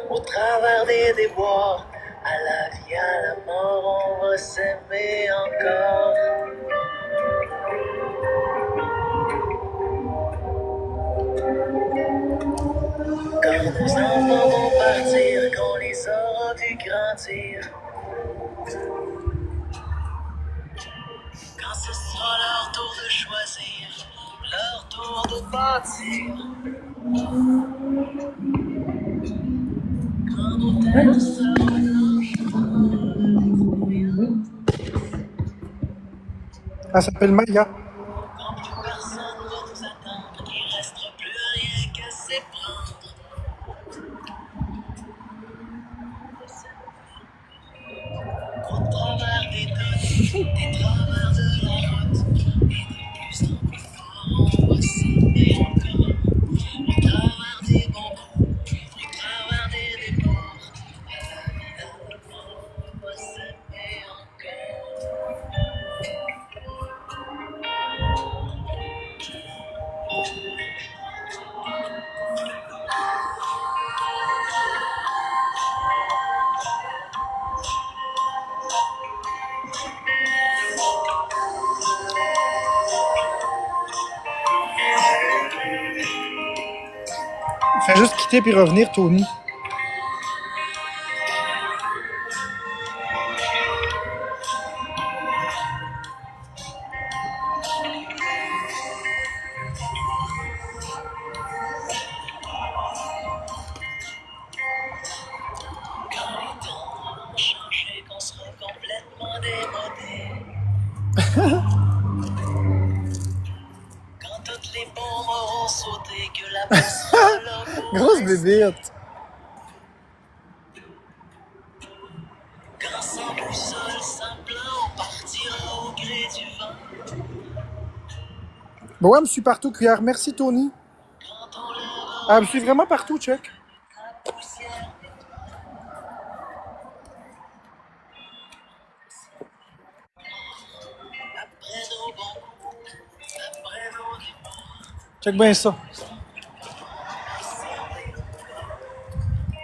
Au travers des déboires, à la vie, à la mort, on va s'aimer encore. Quand nos enfants vont partir, qu'on les aura vus grandir, quand ce sera leur tour de choisir, leur tour de bâtir, quand nos terres seront blanches, Elle s'appelle Maya. quand plus personne va nous attendre, il restera plus rien qu'à s'éprendre. Au travers des doutes, des travers de la route, et de plus en plus fort, on va s'aimer encore. Au travers des bons coups, au travers des débords, à la vie, à la mort, on va s'aimer encore. Fais juste quitter puis revenir, Tony. Quand les temps auront changé, qu'on sera complètement démodés. Quand toutes les bombes auront sauté, que la paix sera là pour Grosse rester. bébête. Quand sans boussole, sans plan, on partira au gré du vent. Bon, ouais, elle me suit partout, cuillère. Merci, Tony. Quand on lèvera Elle me suit vraiment partout, check. la poussière après nos bons coups, après nos départs, Check bien ça. au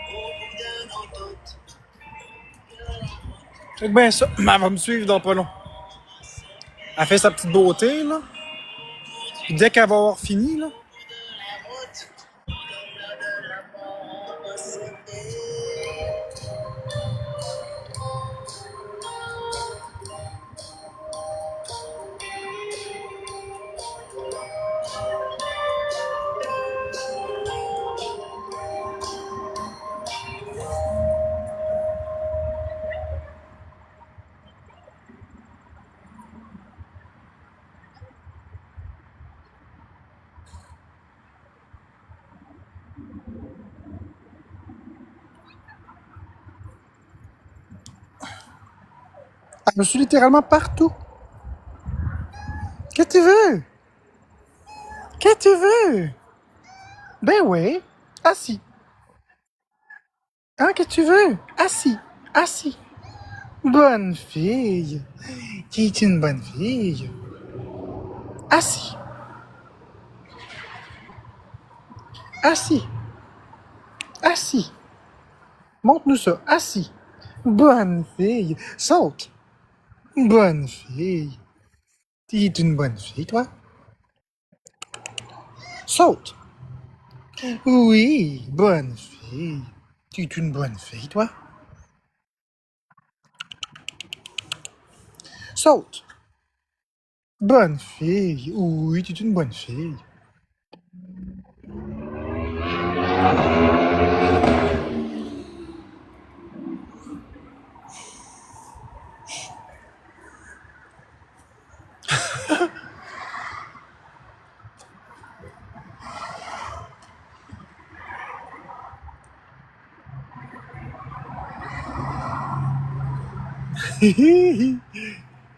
bout de nos doutes, Check bien ça. Elle va me suivre dans pas long. Elle fait sa petite beauté, là. Puis dès qu'elle va avoir fini, là. de la route, au-delà de la mort, on va s'aimer. Elle me suit littéralement partout. Qu'est-ce que tu veux? Qu'est-ce que tu veux? Ben oui. Assis. Hein, qu'est-ce que tu veux? Assis. Assis. Bonne fille. Tu es une bonne fille. Assis. Assis. Assis. Montre-nous ça. Assis. Bonne fille. Saute. Bonne fille. Tu es une bonne fille, toi? Saute. Oui, bonne fille. Tu es une bonne fille, toi? Saute. Bonne fille. Oui, tu es une bonne fille.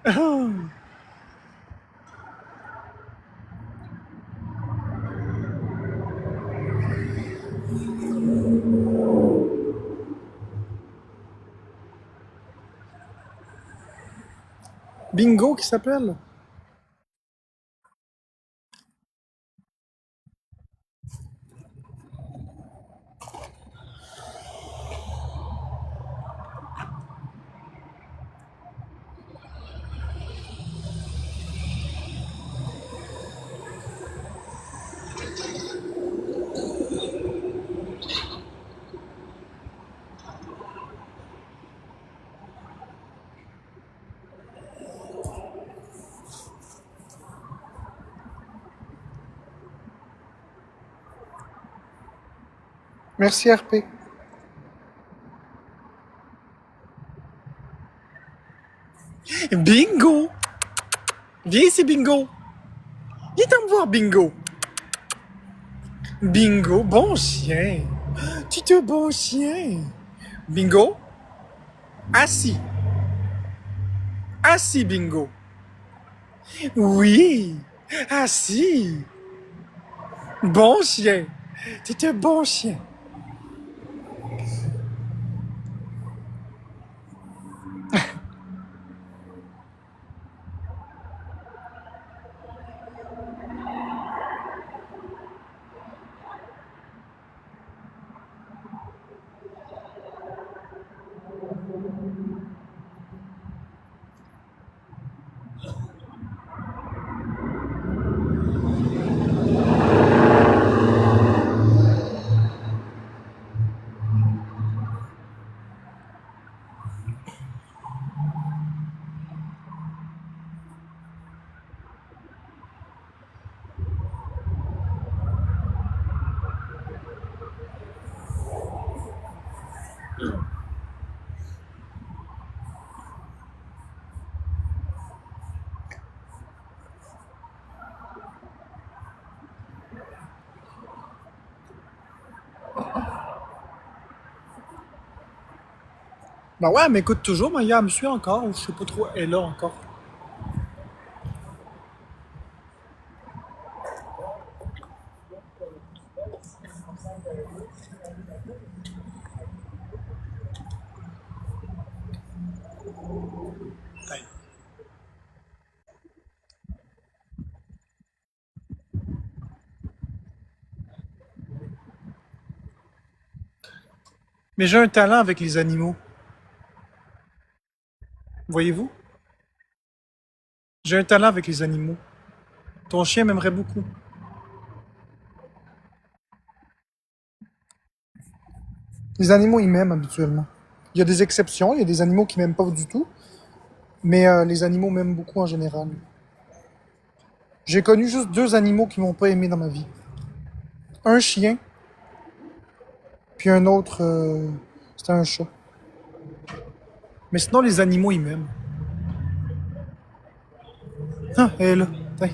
Oh. Bingo qui s'appelle? Merci RP. Bingo! Viens ici, Bingo! Viens me voir, Bingo! Bingo, bon chien! Tu es un bon chien! Bingo? Assis! Assis, Bingo! Oui! Assis! Bon chien! Tu es un bon chien! Bah ouais, elle m'écoute toujours, Maya, elle me suit encore, ou je sais pas trop, elle est là encore. Mais j'ai un talent avec les animaux, voyez-vous? J'ai un talent avec les animaux. Ton chien m'aimerait beaucoup. Les animaux, ils m'aiment habituellement. Il y a des exceptions, il y a des animaux qui m'aiment pas du tout, mais les animaux m'aiment beaucoup en général. J'ai connu juste deux animaux qui m'ont pas aimé dans ma vie. Un chien, puis un autre, c'était un chat. Mais sinon, les animaux, ils m'aiment. Ah, elle est là. Tiens.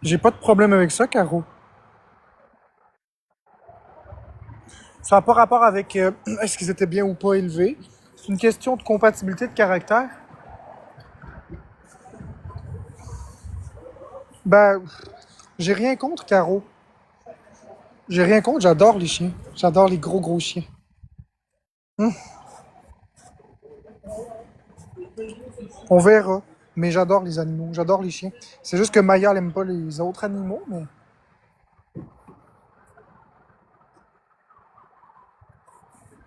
J'ai pas de problème avec ça, Caro. Ça n'a pas rapport avec est-ce qu'ils étaient bien ou pas élevés. C'est une question de compatibilité de caractère. Ben, j'ai rien contre, Caro. J'ai rien contre, j'adore les chiens. J'adore les gros gros chiens. Hum, on verra. Mais j'adore les animaux, j'adore les chiens. C'est juste que Maya n'aime pas les autres animaux,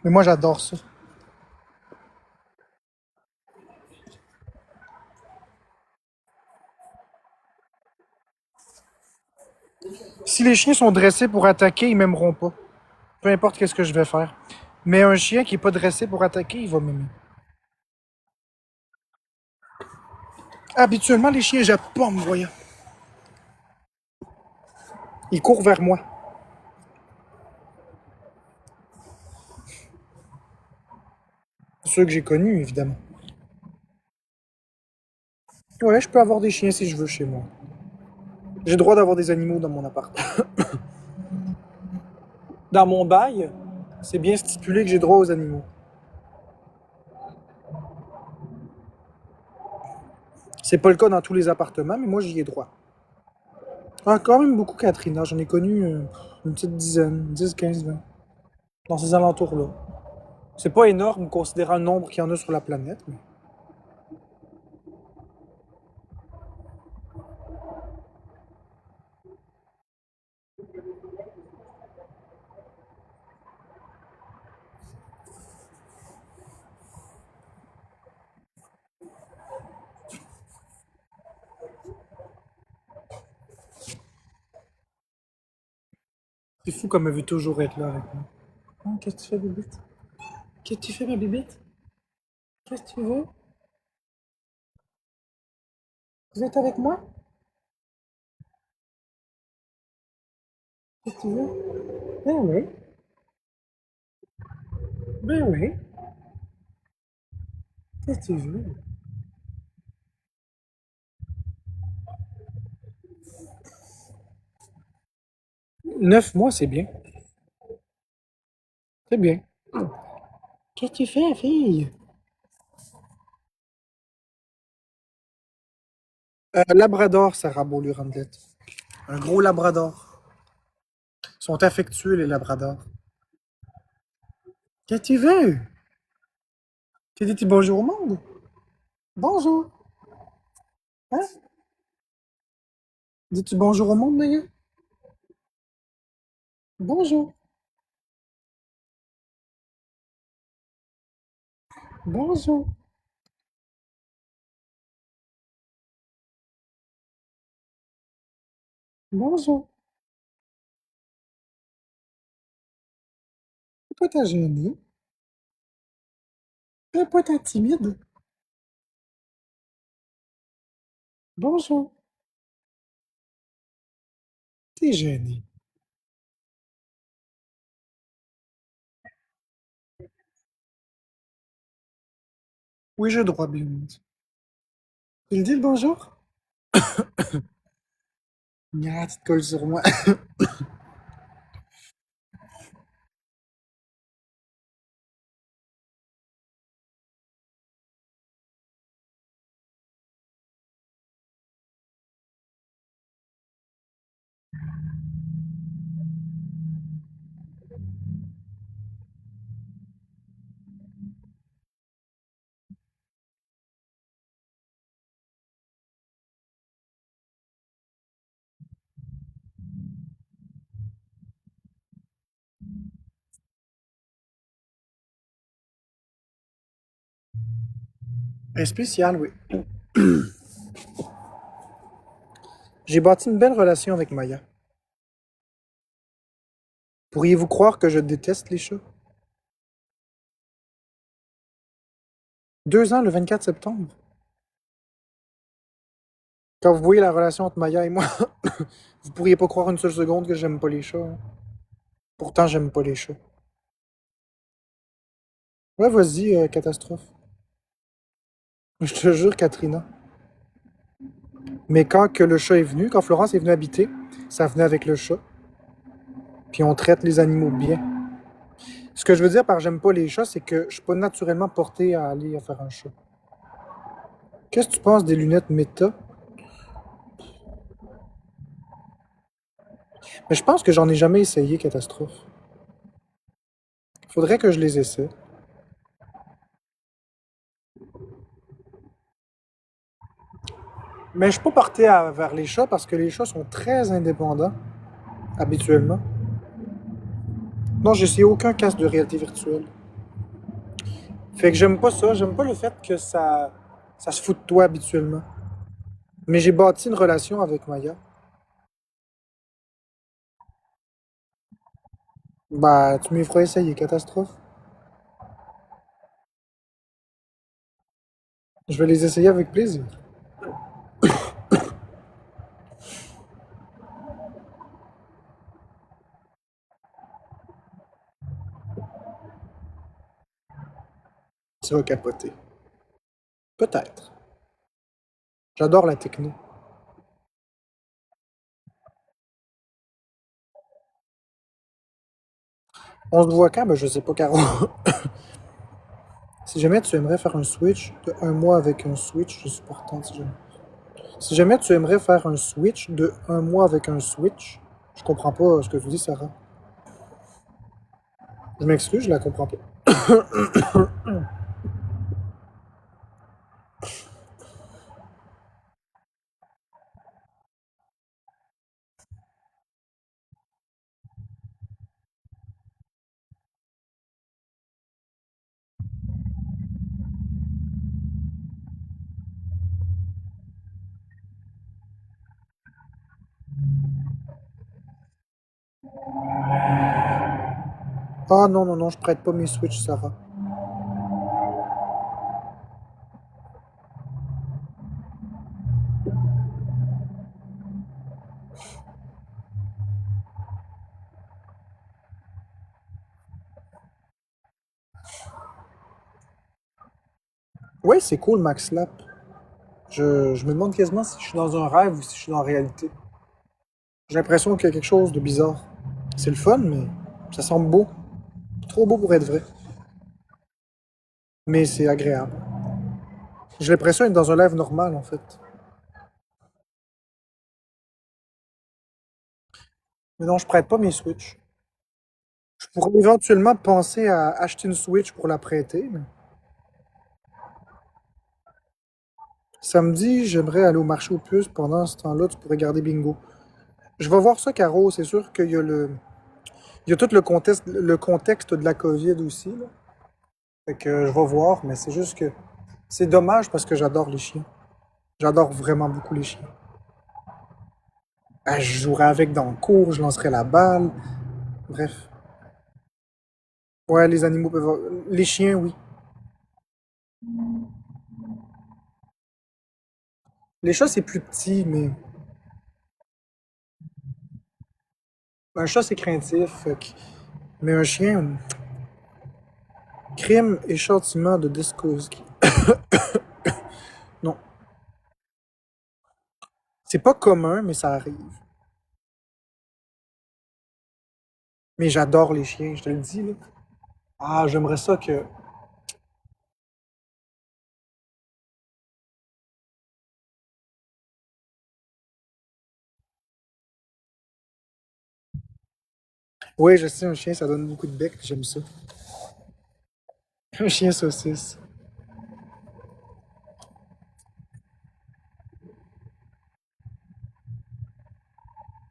mais moi j'adore ça. Si les chiens sont dressés pour attaquer, ils m'aimeront pas. Peu importe qu'est-ce que je vais faire. Mais un chien qui est pas dressé pour attaquer, il va m'aimer. Habituellement, les chiens jappent pas en me voyant. Ils courent vers moi. Ceux que j'ai connus, évidemment. Ouais, je peux avoir des chiens si je veux chez moi. J'ai le droit d'avoir des animaux dans mon appart. Dans mon bail, c'est bien stipulé que j'ai droit aux animaux. C'est pas le cas dans tous les appartements, mais moi j'y ai droit. Ah, quand même beaucoup, Catherine. J'en ai connu une petite dizaine, 10, 15, 20. Dans ces alentours-là. C'est pas énorme considérant le nombre qu'il y en a sur la planète, mais c'est fou comme elle veut toujours être là avec moi. Oh, qu'est-ce que tu fais, bébite? Qu'est-ce que tu fais, ma bébite? Qu'est-ce que tu veux? Vous êtes avec moi? Qu'est-ce que tu veux? Ben oui, ben oui. Qu'est-ce que tu veux? 9 mois, c'est bien. C'est bien. Qu'est-ce que tu fais, fille? Labrador, Sarah Beaulieu-Randelette. Un gros labrador. Ils sont affectueux, les labradors. Qu'est-ce que tu veux? Tu dis bonjour au monde? Bonjour. Hein? Dis-tu bonjour au monde, d'ailleurs? Bonjour. Bonjour. Bonjour. Pourquoi t'as gêné? Pourquoi t'es timide? Bonjour. T'es gêné. Oui, j'ai le droit, bien. Tu le dis le bonjour? Nya, tu te colles sur moi. Un spécial, oui. J'ai bâti une belle relation avec Maya. Pourriez-vous croire que je déteste les chats? 2 ans le 24 septembre. Quand vous voyez la relation entre Maya et moi, vous pourriez pas croire une seule seconde que j'aime pas les chats, hein. Pourtant, j'aime pas les chats. Ouais, vas-y, catastrophe. Je te jure, Katrina. Mais quand que le chat est venu, quand Florence est venue habiter, ça venait avec le chat. Puis on traite les animaux bien. Ce que je veux dire par j'aime pas les chats, c'est que je suis pas naturellement porté à aller à faire un chat. Qu'est-ce que tu penses des lunettes Meta? Mais je pense que j'en ai jamais essayé, catastrophe. Faudrait que je les essaie. Mais je suis pas porté vers les chats parce que les chats sont très indépendants, habituellement. Non, j'ai essayé aucun casque de réalité virtuelle. Fait que j'aime pas ça, j'aime pas le fait que ça se fout de toi habituellement. Mais j'ai bâti une relation avec Maya. Bah, tu m'y feras essayer, catastrophe. Je vais les essayer avec plaisir. Tu vas capoter. Peut-être. J'adore la techno. On se voit quand? Ben, je sais pas, Caro. Si jamais tu aimerais faire un switch de 1 mois avec un switch, je suis partant. Si jamais tu aimerais faire un switch de 1 mois avec un switch, je comprends pas ce que tu dis, Sarah. Je m'excuse, je la comprends pas. Ah non, non, non, je prête pas mes switches, Sarah. Ouais, c'est cool, Max Slap. Je me demande quasiment si je suis dans un rêve ou si je suis dans la réalité. J'ai l'impression qu'il y a quelque chose de bizarre. C'est le fun, mais ça semble beau. Trop beau pour être vrai. Mais c'est agréable. J'ai l'impression d'être dans un live normal, en fait. Mais non, je prête pas mes Switch. Je pourrais éventuellement penser à acheter une Switch pour la prêter, mais samedi, j'aimerais aller au marché aux puces. Pendant ce temps-là, tu pourrais garder bingo. Je vais voir ça, Caro. C'est sûr qu'il y a il y a tout le contexte de la COVID aussi, là. Fait que je vais voir, mais c'est juste que c'est dommage parce que j'adore les chiens. J'adore vraiment beaucoup les chiens. Ah, je jouerais avec dans le cours, je lancerais la balle. Bref. Ouais, les animaux peuvent. Les chiens, oui. Les chats, c'est plus petit, mais. Un chat, c'est craintif. Mais un chien, crime et châtiment de Discovery. Non. C'est pas commun, mais ça arrive. Mais j'adore les chiens, je te le dis, là. Ah, j'aimerais ça que. Oui, je sais, un chien, ça donne beaucoup de bec, j'aime ça. Un chien saucisse.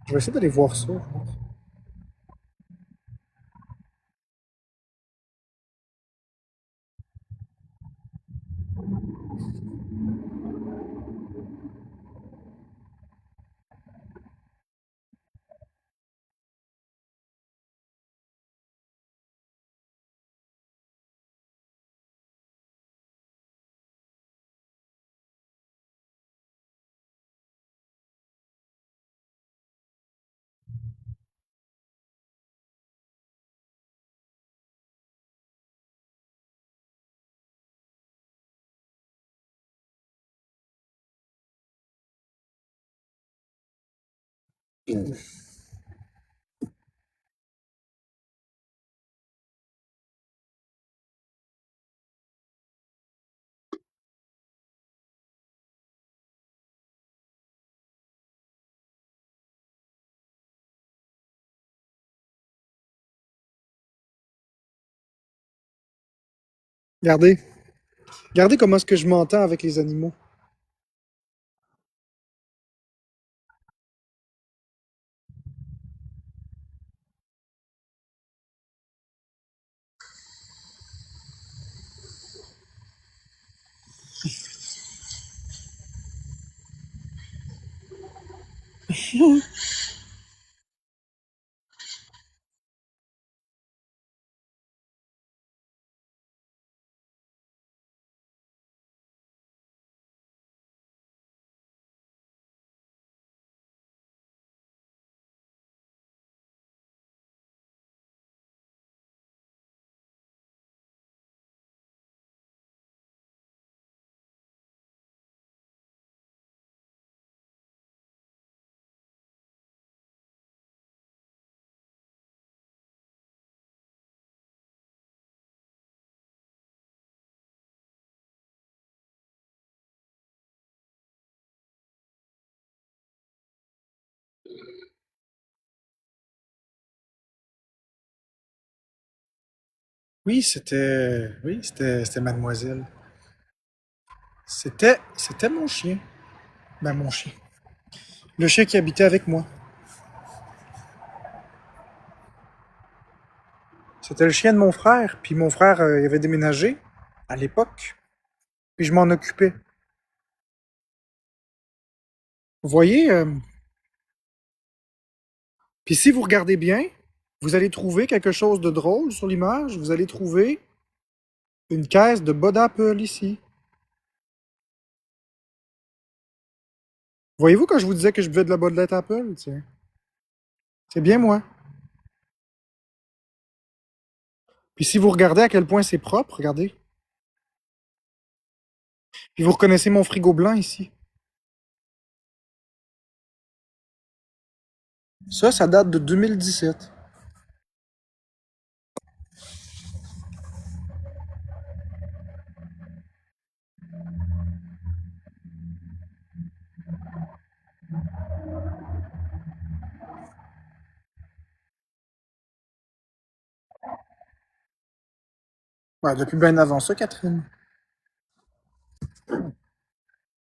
Je vais essayer d'aller voir ça. Regardez. Regardez comment est-ce que je m'entends avec les animaux. Oui, c'était Mademoiselle. C'était mon chien. Ben, mon chien. Le chien qui habitait avec moi. C'était le chien de mon frère. Puis mon frère, il avait déménagé à l'époque. Puis je m'en occupais. Vous voyez, puis si vous regardez bien, vous allez trouver quelque chose de drôle sur l'image. Vous allez trouver une caisse de bas d'Apple ici. Voyez-vous quand je vous disais que je buvais de la Bud Light Apple? Tiens. C'est bien moi. Puis si vous regardez à quel point c'est propre, regardez. Puis vous reconnaissez mon frigo blanc ici. Ça date de 2017. Ouais, depuis bien avant ça, Catherine.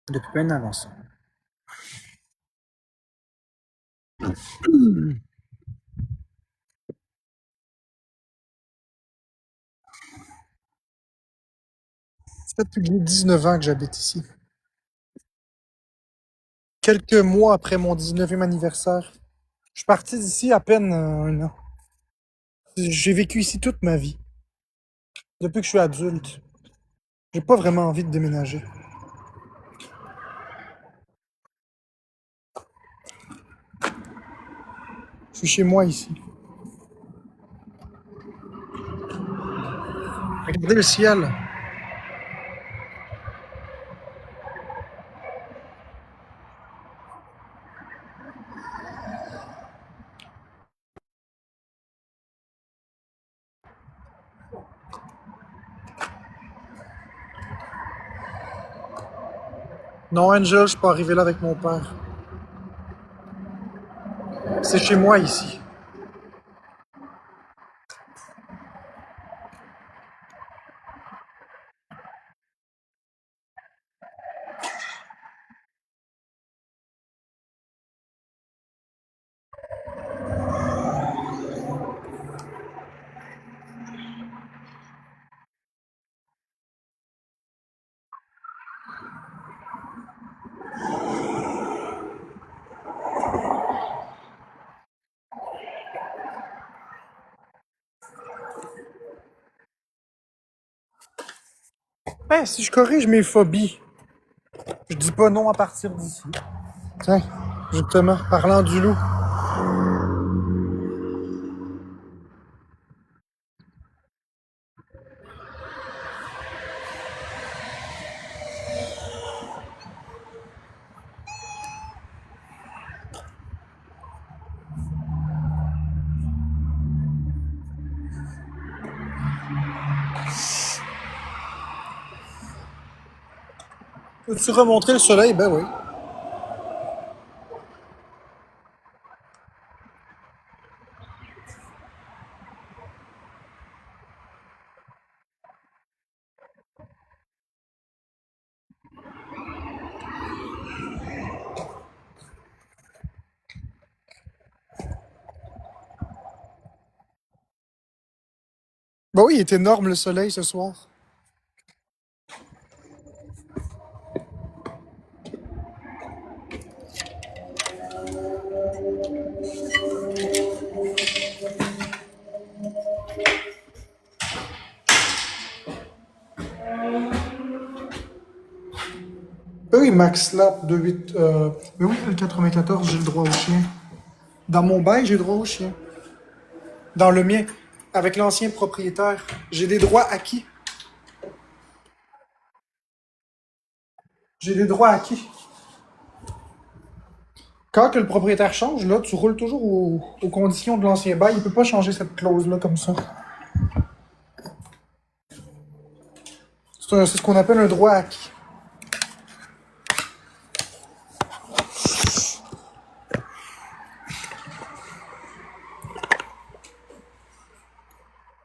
Depuis bien avant ça. Ça fait depuis que j'ai 19 ans que j'habite ici. Quelques mois après mon 19e anniversaire. Je suis parti d'ici à peine un an. J'ai vécu ici toute ma vie. Depuis que je suis adulte. J'ai pas vraiment envie de déménager. Je suis chez moi ici. Regardez le ciel. Non, Angel, je suis pas arrivé là avec mon père. C'est chez moi ici. Ben, si je corrige mes phobies, je dis pas non à partir d'ici. Tiens, justement, parlant du loup. Peux-tu remontrer le soleil? Ben oui. Ben oui, il est énorme le soleil ce soir. Ben oui, Max Lap de 8. Ben oui, le 94, j'ai le droit au chien. Dans mon bail, j'ai le droit au chien. Dans le mien, avec l'ancien propriétaire, j'ai des droits acquis. J'ai des droits acquis. Quand que le propriétaire change, là, tu roules toujours aux conditions de l'ancien bail. Il peut pas changer cette clause-là comme ça. C'est ce qu'on appelle un droit acquis.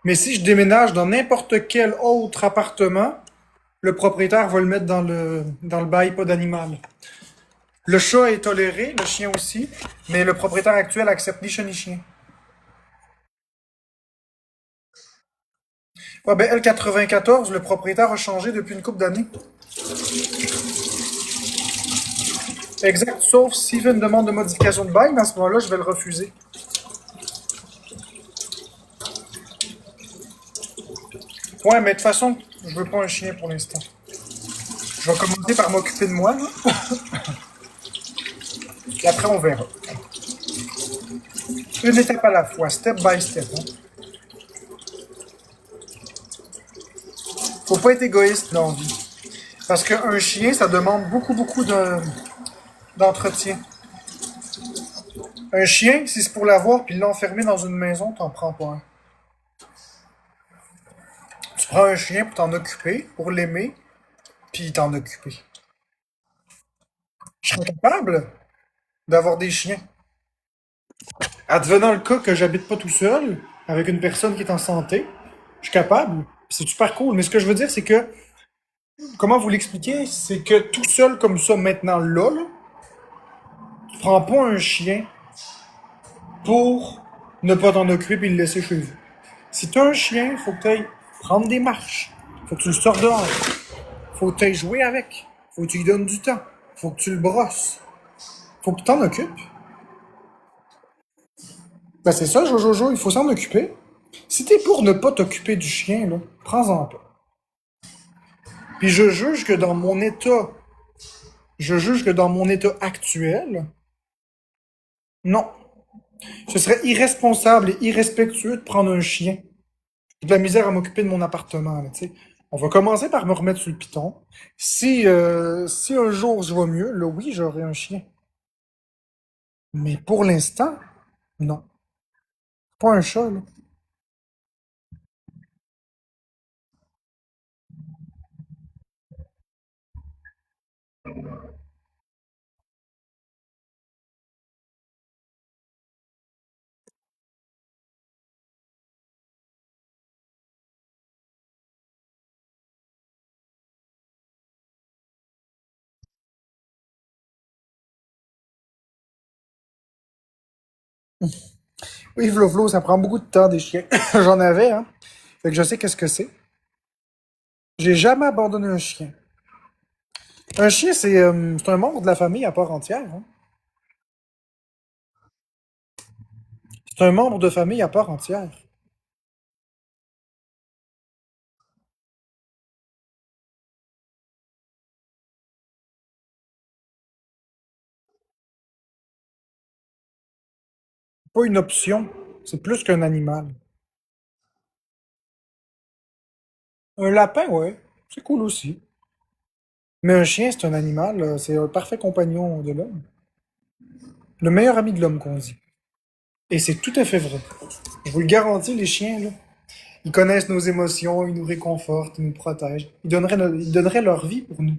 Mais si je déménage dans n'importe quel autre appartement, le propriétaire va le mettre dans le bail pas d'animal. Le chat est toléré, le chien aussi, mais le propriétaire actuel accepte ni chat ni chien. Ah ben L94, le propriétaire a changé depuis une couple d'années. Exact, sauf s'il fait une demande de modification de bail, mais à ce moment-là, je vais le refuser. Ouais, mais de toute façon, je veux pas un chien pour l'instant. Je vais commencer par m'occuper de moi, là. Et après, on verra. Une étape à la fois, step by step. Hein. Faut pas être égoïste dans la vie. Parce qu'un chien, ça demande beaucoup d'entretien. Un chien, si c'est pour l'avoir puis l'enfermer dans une maison, t'en prends pas un. Tu prends un chien pour t'en occuper, pour l'aimer, puis t'en occuper. Je serais capable d'avoir des chiens. Advenant le cas que j'habite pas tout seul, avec une personne qui est en santé, je suis capable. C'est super cool. Mais ce que je veux dire, c'est que, comment vous l'expliquer, c'est que tout seul comme ça, maintenant, là, tu prends pas un chien pour ne pas t'en occuper puis le laisser chez vous. Si t'as un chien, faut que t'ailles prendre des marches. Faut que tu le sors dehors. Faut que t'ailles jouer avec. Faut que tu lui donnes du temps. Faut que tu le brosses. Faut que tu t'en occupes. Ben c'est ça, Jojojo, il faut s'en occuper. Si t'es pour ne pas t'occuper du chien, là, prends-en pas. Puis je juge que dans mon état actuel, non. Ce serait irresponsable et irrespectueux de prendre un chien. J'ai de la misère à m'occuper de mon appartement, là, tu sais. On va commencer par me remettre sur le piton. Si un jour je vais mieux, là oui, j'aurai un chien. Mais pour l'instant, non. Pas un chat, là. Oui, Vlo, ça prend beaucoup de temps des chiens. J'en avais, hein. Fait que je sais qu'est-ce que c'est. J'ai jamais abandonné un chien. Un chien, c'est un membre de la famille à part entière, hein. C'est un membre de famille à part entière. Pas une option. C'est plus qu'un animal. Un lapin, ouais. C'est cool aussi. Mais un chien, c'est un animal. C'est un parfait compagnon de l'homme. Le meilleur ami de l'homme, qu'on dit. Et c'est tout à fait vrai. Je vous le garantis, les chiens, là. Ils connaissent nos émotions, ils nous réconfortent, ils nous protègent. Ils donneraient leur vie pour nous.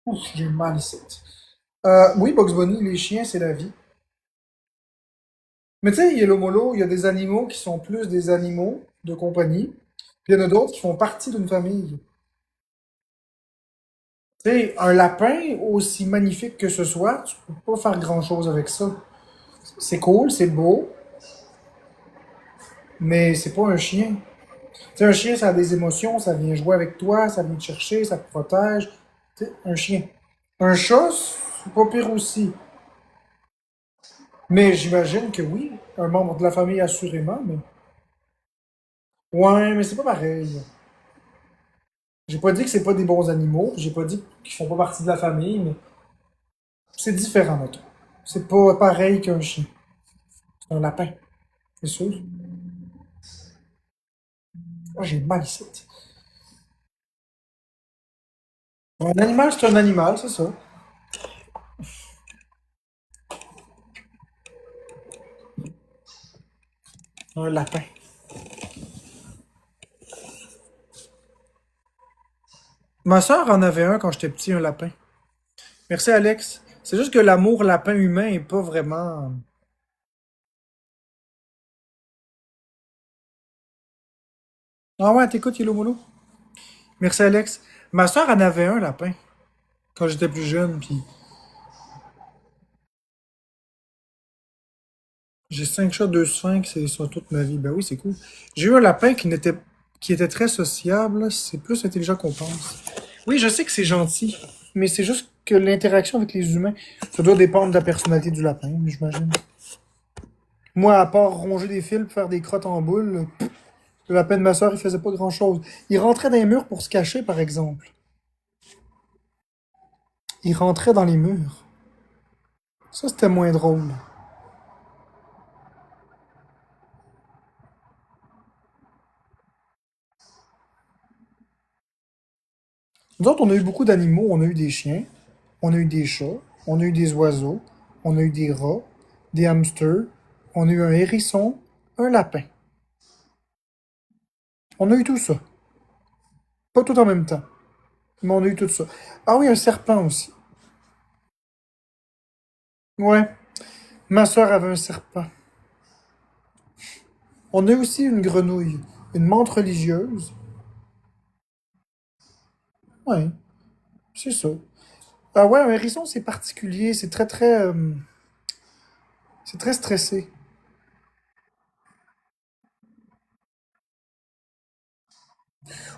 Ouf, j'ai mal ici. Oui, Bugs Bunny, les chiens, c'est la vie. Mais tu sais, Yellow Molo, il y a des animaux qui sont plus des animaux de compagnie, puis il y en a d'autres qui font partie d'une famille. Tu sais, un lapin, aussi magnifique que ce soit, tu peux pas faire grand-chose avec ça. C'est cool, c'est beau, mais c'est pas un chien. Tu sais, un chien, ça a des émotions, ça vient jouer avec toi, ça vient te chercher, ça te protège. Tu sais, un chien. Un chat, c'est pas pire aussi. Mais j'imagine que oui, un membre de la famille assurément, mais... Ouais, mais c'est pas pareil. J'ai pas dit que c'est pas des bons animaux, j'ai pas dit qu'ils font pas partie de la famille, mais c'est différent, mettons. C'est pas pareil qu'un chien. C'est un lapin, c'est sûr. Moi, j'ai mal ici. Un animal, c'est un animal, c'est ça. Un lapin. Ma sœur en avait un quand j'étais petit, un lapin. Merci, Alex. C'est juste que l'amour lapin humain est pas vraiment. Ah ouais, t'écoutes, Yellow Molo? Merci, Alex. Ma sœur en avait un lapin quand j'étais plus jeune, puis j'ai 5 chats, 2 sphinx et ça toute ma vie. Ben oui, c'est cool. J'ai eu un lapin qui était très sociable. C'est plus intelligent qu'on pense. Oui, je sais que c'est gentil, mais c'est juste que l'interaction avec les humains. Ça doit dépendre de la personnalité du lapin, j'imagine. Moi, à part ronger des fils, faire des crottes en boule, le lapin de ma soeur, il faisait pas grand-chose. Il rentrait dans les murs pour se cacher, par exemple. Il rentrait dans les murs. Ça, c'était moins drôle. Nous autres, on a eu beaucoup d'animaux. On a eu des chiens, on a eu des chats, on a eu des oiseaux, on a eu des rats, des hamsters, on a eu un hérisson, un lapin. On a eu tout ça. Pas tout en même temps, mais on a eu tout ça. Ah oui, un serpent aussi. Ouais, ma soeur avait un serpent. On a eu aussi une grenouille, une menthe religieuse. Ouais, c'est ça. Ah ouais, un hérisson, c'est particulier. C'est très stressé.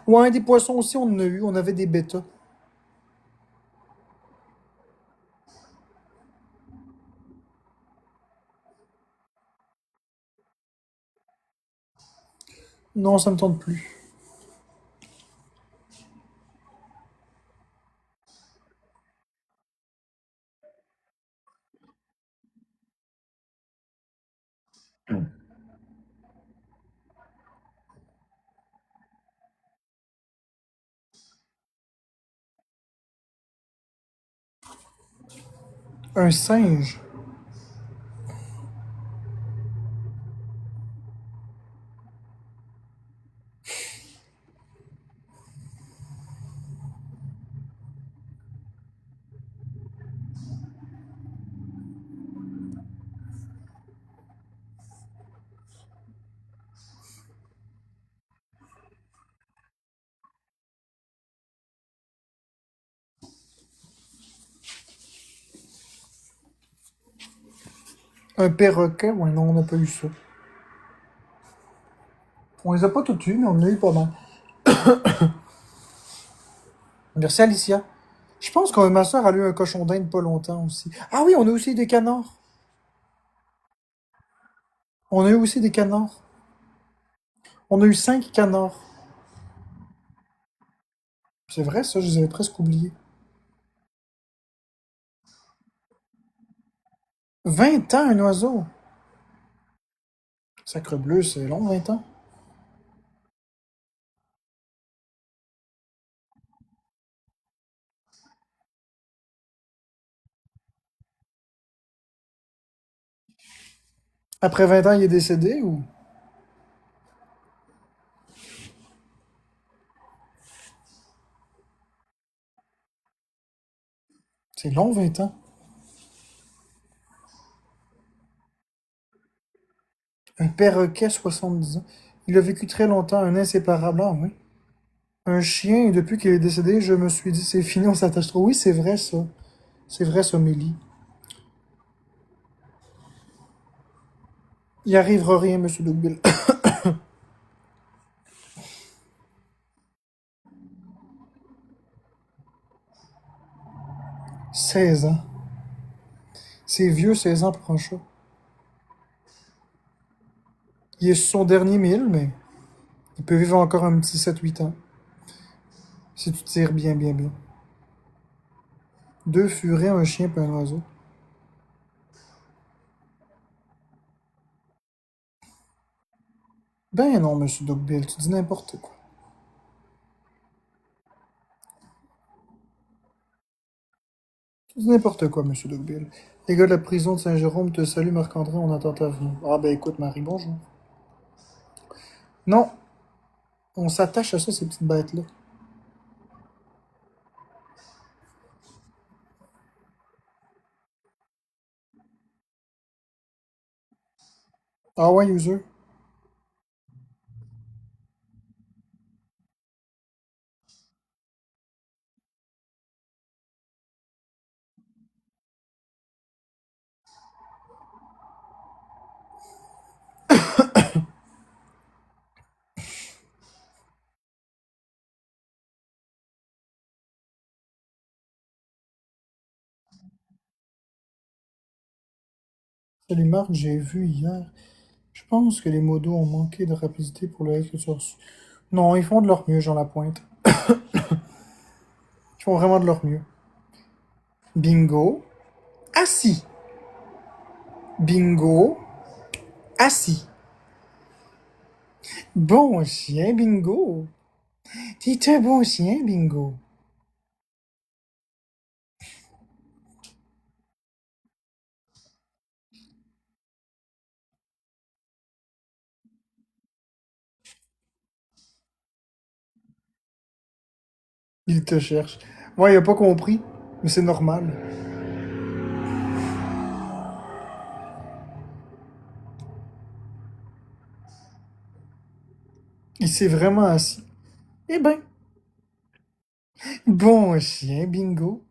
Ouais, des poissons aussi, on en a eu. On avait des bêtas. Non, ça me tente plus. Un singe. Un perroquet. Ouais, non, on n'a pas eu ça. On les a pas tous eus, mais on en a eu pas mal. Merci Alicia. Je pense que ma soeur a eu un cochon d'Inde pas longtemps aussi. Ah oui, on a aussi des canards. On a eu aussi des canards. On a eu 5 canards. C'est vrai, ça, je les avais presque oubliés. 20 ans, un oiseau. Sacre bleu, c'est long, 20 ans. Après 20 ans, il est décédé ou... C'est long, 20 ans. Un perroquet, 70 ans. Il a vécu très longtemps, un inséparable. Ah oui. Un chien, et depuis qu'il est décédé, je me suis dit, c'est fini, on s'attache trop. Oui, c'est vrai, ça. C'est vrai, ça, Mélie. Il arrivera rien, monsieur Dougbill. 16 ans. C'est vieux, 16 ans pour un chat. Il est sur son dernier 1000, mais il peut vivre encore un petit 7-8 ans. Si tu tires bien, bien, bien. 2 furets, un chien puis un oiseau. Ben non, monsieur Dougbill, tu dis n'importe quoi. Tu dis n'importe quoi, monsieur Dougbill. Les gars de la prison de Saint-Jérôme te saluent, Marc-André, on attend ta venue. Ah ben écoute, Marie, bonjour. Non, on s'attache à ça, ces petites bêtes-là. Ah ouais, user. Salut Marc, j'ai vu hier. Je pense que les modos ont manqué de rapidité pour le hate que tu as reçu. Non, ils font de leur mieux, Jean Lapointe. Ils font vraiment de leur mieux. Bingo. Assis. Bingo. Assis. Bon chien, bingo. T'es un bon chien, bingo. Il te cherche. Ouais, il a pas compris, mais c'est normal. Il s'est vraiment assis. Eh ben, bon chien, bingo.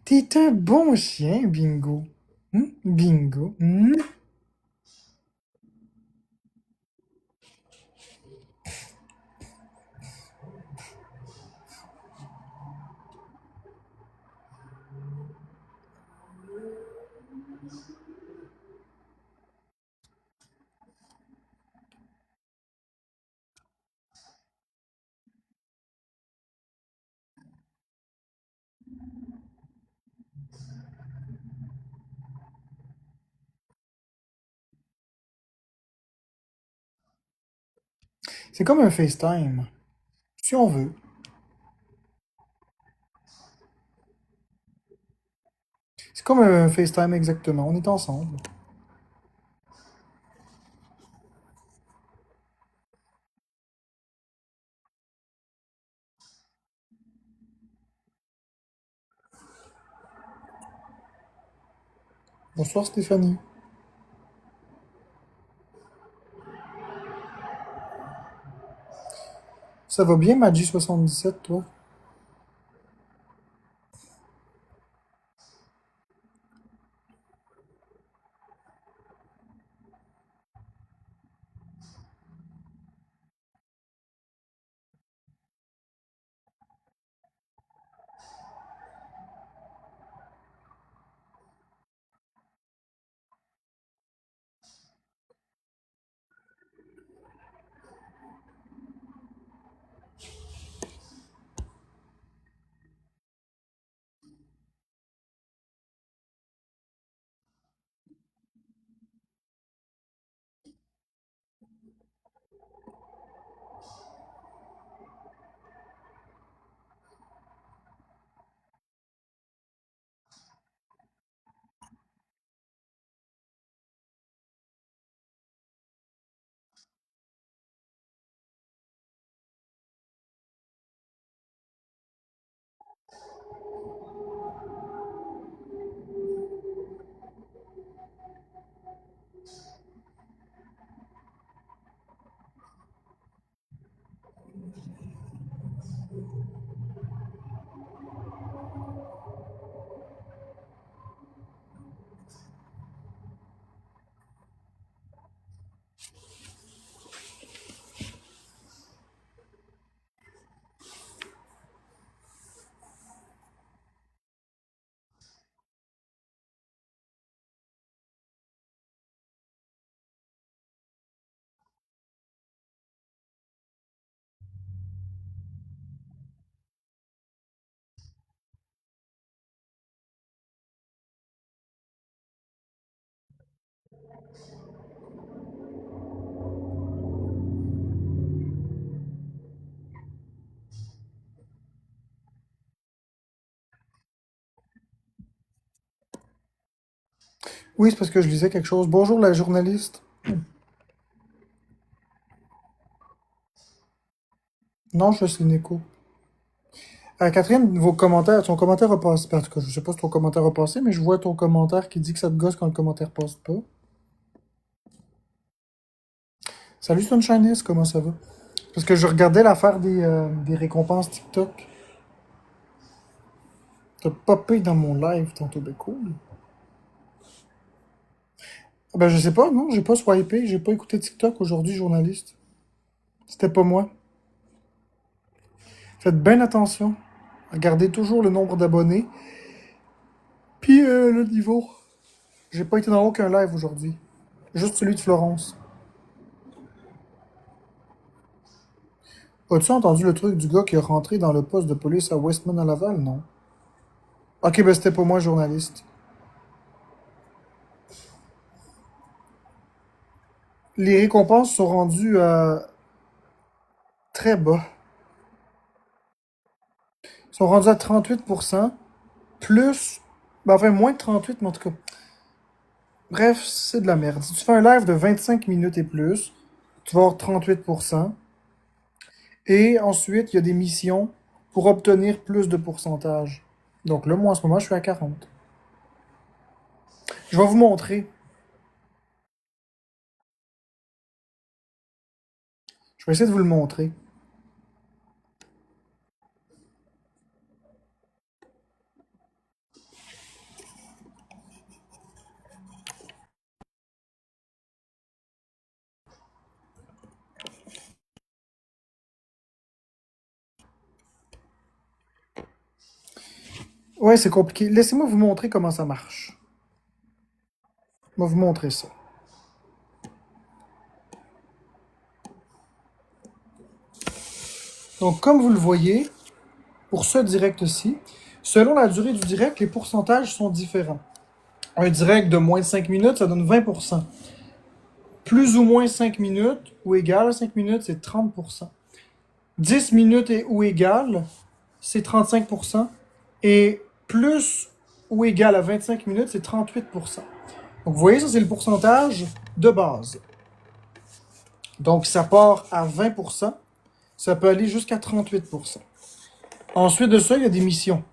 T'es un bon chien, bingo. Bingo. C'est comme un FaceTime, si on veut. C'est comme un FaceTime exactement. On est ensemble. Bonsoir Stéphanie. Ça va bien, Maggi77, toi? Oui, c'est parce que je lisais quelque chose. Bonjour la journaliste. Non, je suis Nico. Catherine, vos commentaires, ton commentaire a passé. En tout cas, je sais pas si ton commentaire a passé, mais je vois ton commentaire qui dit que ça te gosse quand le commentaire passe pas. Salut Sunshiness, comment ça va? Parce que je regardais l'affaire des récompenses TikTok. T'as popé dans mon live tantôt, ben cool. Ah ben je sais pas, non, j'ai pas swipé, j'ai pas écouté TikTok aujourd'hui, journaliste. C'était pas moi. Faites bien attention. Regardez toujours le nombre d'abonnés, puis le niveau. J'ai pas été dans aucun live aujourd'hui. Juste celui de Florence. As-tu entendu le truc du gars qui est rentré dans le poste de police à Westman à Laval? Non. Ok, ben c'était pas moi, journaliste. Les récompenses sont rendues très bas. Ils sont rendus à 38%, plus... Ben enfin, moins de 38, mais en tout cas. Bref, c'est de la merde. Si tu fais un live de 25 minutes et plus, tu vas avoir 38%. Et ensuite, il y a des missions pour obtenir plus de pourcentage. Donc là, moi, en ce moment, je suis à 40. Je vais vous montrer. Je vais essayer de vous le montrer. Ouais, c'est compliqué. Laissez-moi vous montrer comment ça marche. Je vais vous montrer ça. Donc, comme vous le voyez, pour ce direct-ci, selon la durée du direct, les pourcentages sont différents. Un direct de moins de 5 minutes, ça donne 20%. Plus ou moins 5 minutes, ou égal à 5 minutes, c'est 30%. 10 minutes et ou égal, c'est 35%. Et plus ou égal à 25 minutes, c'est 38%. Donc, vous voyez, ça, c'est le pourcentage de base. Donc, ça part à 20%. Ça peut aller jusqu'à 38%. Ensuite de ça, il y a des missions.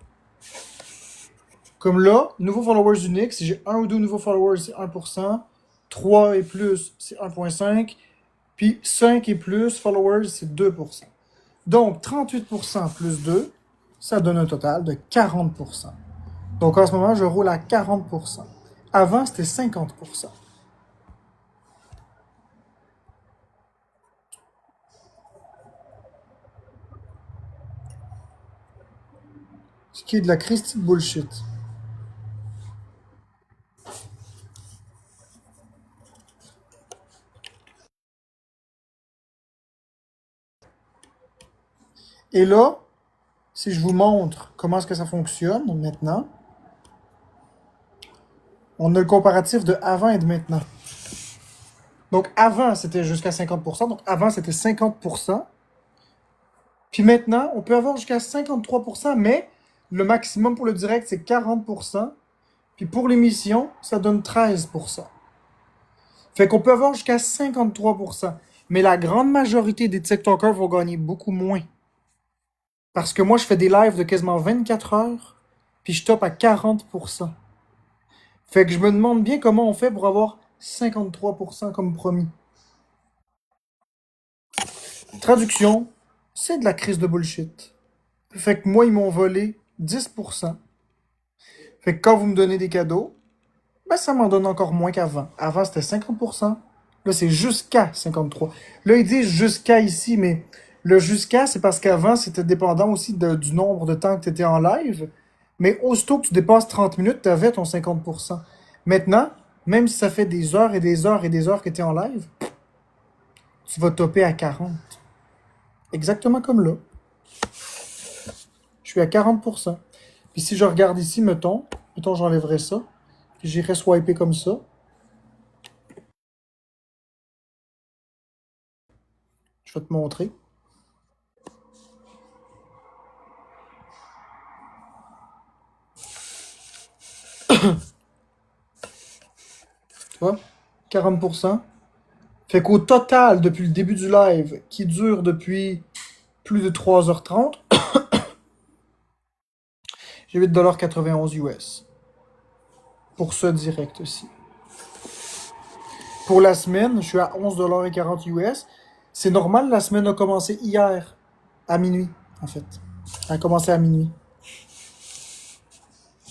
Comme là, nouveaux followers uniques, si j'ai un ou deux nouveaux followers, c'est 1%. 3 et plus, c'est 1,5. Puis 5 et plus followers, c'est 2%. Donc, 38% plus 2, ça donne un total de 40%. Donc, en ce moment, je roule à 40%. Avant, c'était 50%. Ce qui est de la Christie bullshit. Et là, si je vous montre comment est-ce que ça fonctionne maintenant, on a le comparatif de avant et de maintenant. Donc avant, c'était jusqu'à 50%. Donc avant, c'était 50%. Puis maintenant, on peut avoir jusqu'à 53%, mais le maximum pour le direct, c'est 40%. Puis pour l'émission, ça donne 13%. Fait qu'on peut avoir jusqu'à 53%. Mais la grande majorité des TikTokers vont gagner beaucoup moins. Parce que moi, je fais des lives de quasiment 24 heures, puis je top à 40%. Fait que je me demande bien comment on fait pour avoir 53% comme promis. Traduction, c'est de la crise de bullshit. Fait que moi, ils m'ont volé 10%. Fait que quand vous me donnez des cadeaux, ben ça m'en donne encore moins qu'avant. Avant, c'était 50%. Là, c'est jusqu'à 53%. Là, ils disent jusqu'à ici, mais le jusqu'à, c'est parce qu'avant, c'était dépendant aussi du nombre de temps que tu étais en live. Mais aussitôt que tu dépasses 30 minutes, tu avais ton 50%. Maintenant, même si ça fait des heures et des heures et des heures que tu es en live, tu vas topper à 40. Exactement comme là. Je suis à 40%. Puis si je regarde ici, mettons j'enlèverais ça, puis j'irais swiper comme ça. Je vais te montrer. Tu vois? 40%. Fait qu'au total, depuis le début du live, qui dure depuis plus de 3h30, j'ai 8,91$ US. Pour ce direct-ci. Pour la semaine, je suis à 11,40$ US. C'est normal, la semaine a commencé hier, à minuit, en fait. Elle a commencé à minuit.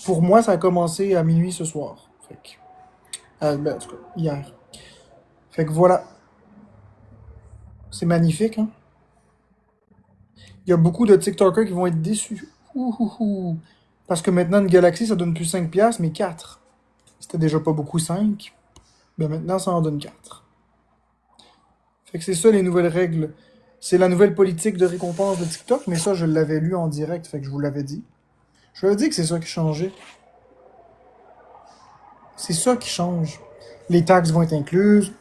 Pour moi, ça a commencé à minuit ce soir. Fait que, ben, en tout cas, hier. Fait que voilà. C'est magnifique, hein? Il y a beaucoup de TikTokers qui vont être déçus. Ouh, ouh, ouh. Parce que maintenant, une Galaxy, ça donne plus 5$, mais 4. C'était déjà pas beaucoup 5. Ben maintenant, ça en donne 4. Fait que c'est ça les nouvelles règles. C'est la nouvelle politique de récompense de TikTok, mais ça, je l'avais lu en direct, fait que je vous l'avais dit. Je vous avais dit que c'est ça qui changeait. C'est ça qui change. Les taxes vont être incluses,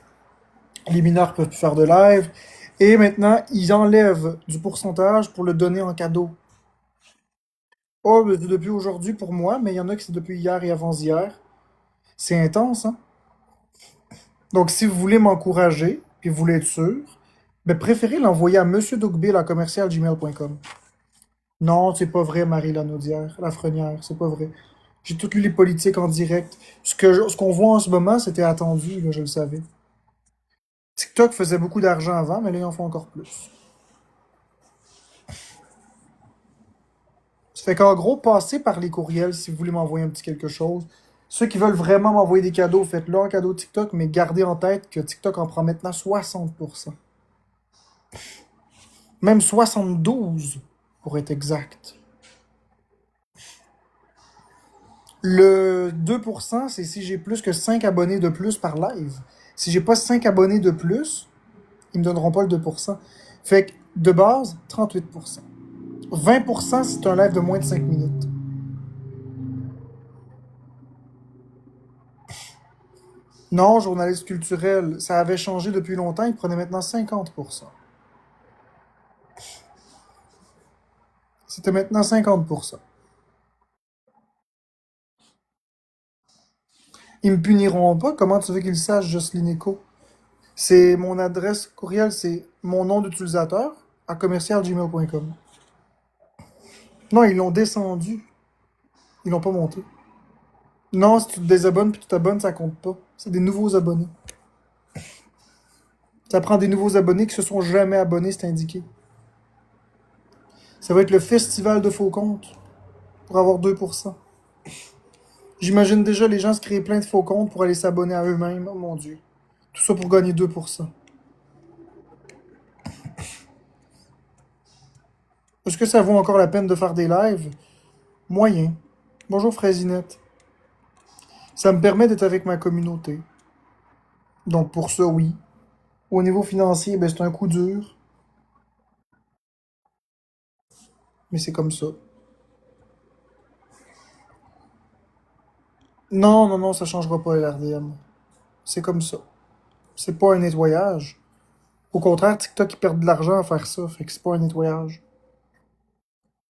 les mineurs peuvent plus faire de live, et maintenant, ils enlèvent du pourcentage pour le donner en cadeau. Oh, ben, c'est depuis aujourd'hui pour moi, mais il y en a qui c'est depuis hier et avant-hier. C'est intense, hein? Donc, si vous voulez m'encourager, puis vous voulez être sûr, ben, préférez l'envoyer à monsieurdogbill@commercialgmail.com. Non, c'est pas vrai, Marie Lanaudière, Lafrenière, c'est pas vrai. J'ai toutes lu les politiques en direct. Ce qu'on voit en ce moment, c'était attendu, là, je le savais. TikTok faisait beaucoup d'argent avant, mais là, ils en font encore plus. Ça fait qu'en gros, passez par les courriels si vous voulez m'envoyer un petit quelque chose. Ceux qui veulent vraiment m'envoyer des cadeaux, faites-le en cadeau TikTok, mais gardez en tête que TikTok en prend maintenant 60%. Même 72 pour être exact. Le 2%, c'est si j'ai plus que 5 abonnés de plus par live. Si j'ai pas 5 abonnés de plus, ils me donneront pas le 2%. Fait que, de base, 38%. 20% si c'est un live de moins de 5 minutes. Non, journaliste culturel, ça avait changé depuis longtemps, ils prenaient maintenant 50%. C'était maintenant 50%. Ils me puniront pas, comment tu veux qu'ils sachent, Jocelyne Echo? C'est mon adresse courriel, c'est mon nom d'utilisateur à commercialgmail.com. Non, ils l'ont descendu. Ils l'ont pas monté. Non, si tu te désabonnes puis tu t'abonnes, ça compte pas. C'est des nouveaux abonnés. Ça prend des nouveaux abonnés qui se sont jamais abonnés, c'est indiqué. Ça va être le festival de faux comptes pour avoir 2%. J'imagine déjà les gens se créer plein de faux comptes pour aller s'abonner à eux-mêmes. Oh mon Dieu. Tout ça pour gagner 2%. Est-ce que ça vaut encore la peine de faire des lives? Moyen. Bonjour Fraisinette. Ça me permet d'être avec ma communauté. Donc pour ça, oui. Au niveau financier, ben, c'est un coup dur. Mais c'est comme ça. Non, non, non, ça changera pas l'RDM. C'est comme ça. C'est pas un nettoyage. Au contraire, TikTok, ils perdent de l'argent à faire ça. Fait que c'est pas un nettoyage.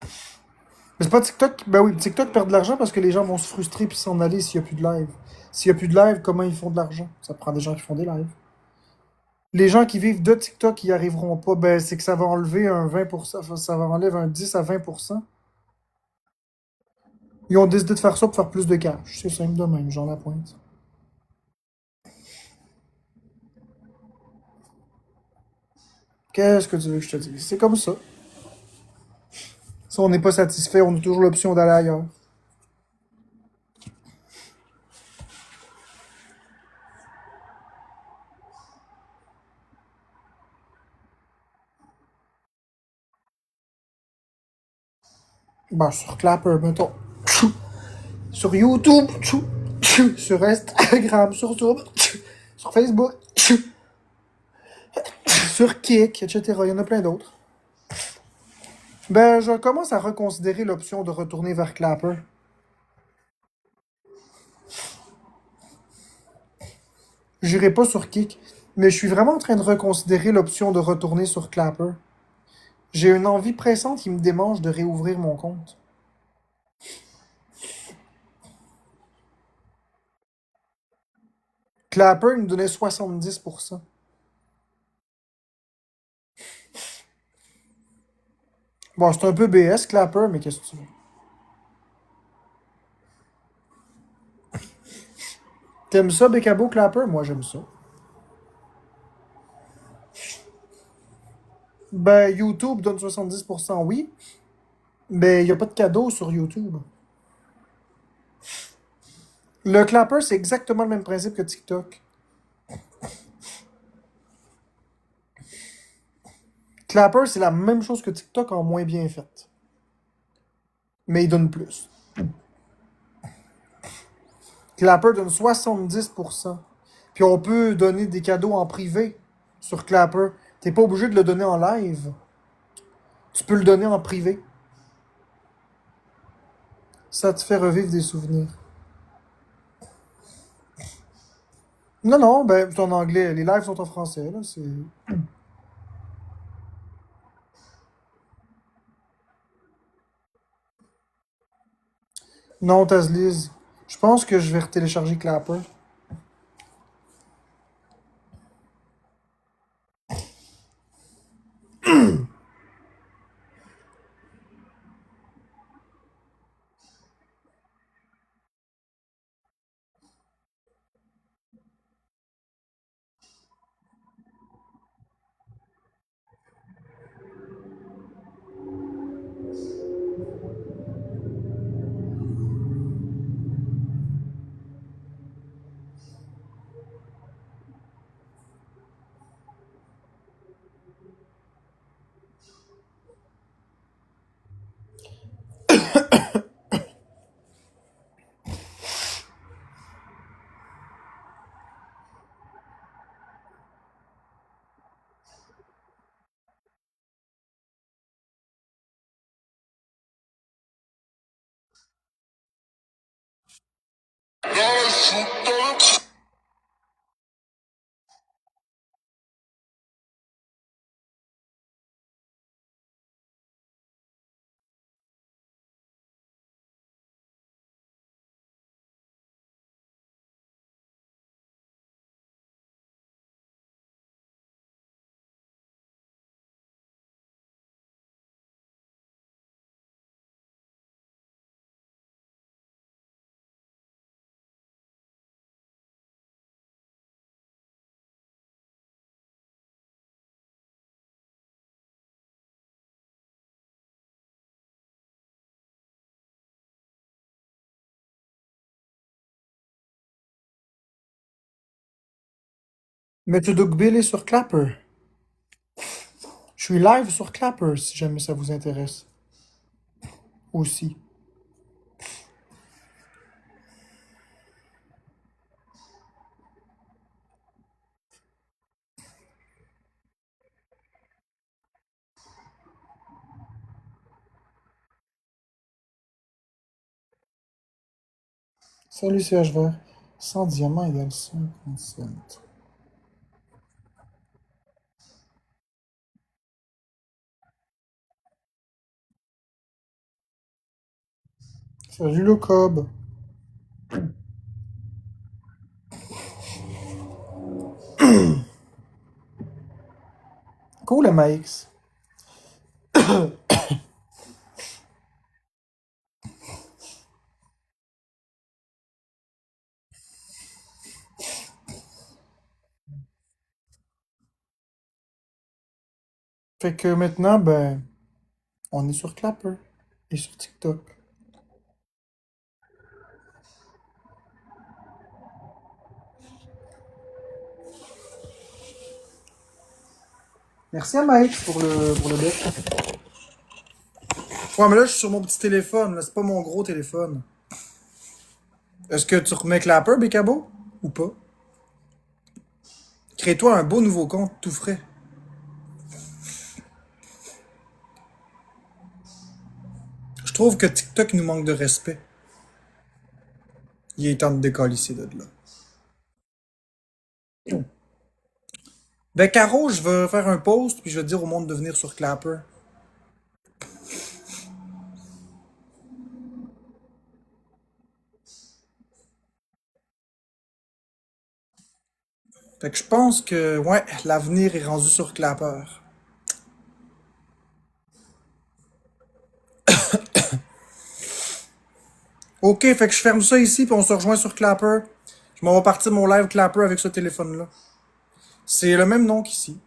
Mais c'est pas TikTok. Ben oui, TikTok perd de l'argent parce que les gens vont se frustrer puis s'en aller s'il y a plus de live. S'il y a plus de live, comment ils font de l'argent? Ça prend des gens qui font des lives. Les gens qui vivent de TikTok, ils y arriveront pas. Ben, c'est que ça va enlever un 20%. Ça va enlever un 10 à 20%. Ils ont décidé de faire ça pour faire plus de cash. C'est simple de même, genre la pointe. Qu'est-ce que tu veux que je te dise? C'est comme ça. Si on n'est pas satisfait, on a toujours l'option d'aller ailleurs. Ben, sur Clapper, mettons. Sur YouTube, sur Instagram, sur YouTube, sur Facebook, sur Kik, etc. Il y en a plein d'autres. Ben, je commence à reconsidérer l'option de retourner vers Clapper. J'irai pas sur Kik, mais je suis vraiment en train de reconsidérer l'option de retourner sur Clapper. J'ai une envie pressante qui me démange de réouvrir mon compte. Clapper nous donnait 70%. Bon, c'est un peu BS, Clapper, mais qu'est-ce que tu veux? T'aimes ça, Bécabo Clapper? Moi, j'aime ça. Ben, YouTube donne 70%, oui, mais il n'y a pas de cadeau sur YouTube. Le Clapper, c'est exactement le même principe que TikTok. Clapper, c'est la même chose que TikTok en moins bien faite. Mais il donne plus. Clapper donne 70%. Puis on peut donner des cadeaux en privé sur Clapper. T'es pas obligé de le donner en live. Tu peux le donner en privé. Ça te fait revivre des souvenirs. Non, non, ben, c'est en anglais. Les lives sont en français, là. C'est... Non, Tazliz. Je pense que je vais retélécharger Clapper. Mettez Billy sur Clapper. Je suis live sur Clapper si jamais ça vous intéresse. Aussi. Salut CH Vert. 100 diamants égale 50 cents. Salut le Cob. Cool MAX. Fait que maintenant, ben, on est sur Clapper et sur TikTok. Merci à Mike pour le bec. Ouais, mais là, je suis sur mon petit téléphone. Là, c'est pas mon gros téléphone. Est-ce que tu remets Clapper, Bécabo? Ou pas? Crée-toi un beau nouveau compte tout frais. Je trouve que TikTok nous manque de respect. Il est temps de décalisser de là. Ben, Caro, je vais faire un post, puis je vais dire au monde de venir sur Clapper. Fait que je pense que, ouais, l'avenir est rendu sur Clapper. Ok, fait que je ferme ça ici, puis on se rejoint sur Clapper. Je m'en vais partir mon live Clapper avec ce téléphone-là. C'est le même nom qu'ici.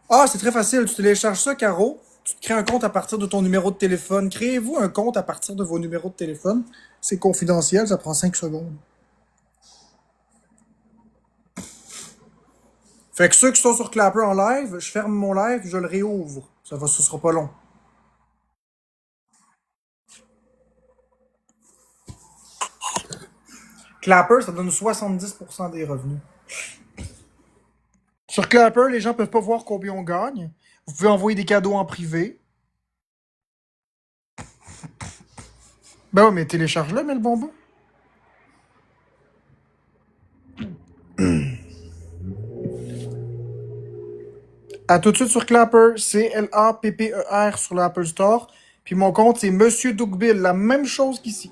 Ah, c'est très facile. Tu télécharges ça, Caro. Tu te crées un compte à partir de ton numéro de téléphone. Créez-vous un compte à partir de vos numéros de téléphone. C'est confidentiel, ça prend 5 secondes. Fait que ceux qui sont sur Clapper en live, je ferme mon live, je le réouvre. Ce sera pas long. Clapper, ça donne 70% des revenus. Sur Clapper, les gens peuvent pas voir combien on gagne. Vous pouvez envoyer des cadeaux en privé. Ben ouais, mais télécharge-le, mais le bonbon. À tout de suite sur Clapper, C-L-A-P-P-E-R sur l'Apple Store. Puis mon compte, c'est Monsieur Dougbill, la même chose qu'ici.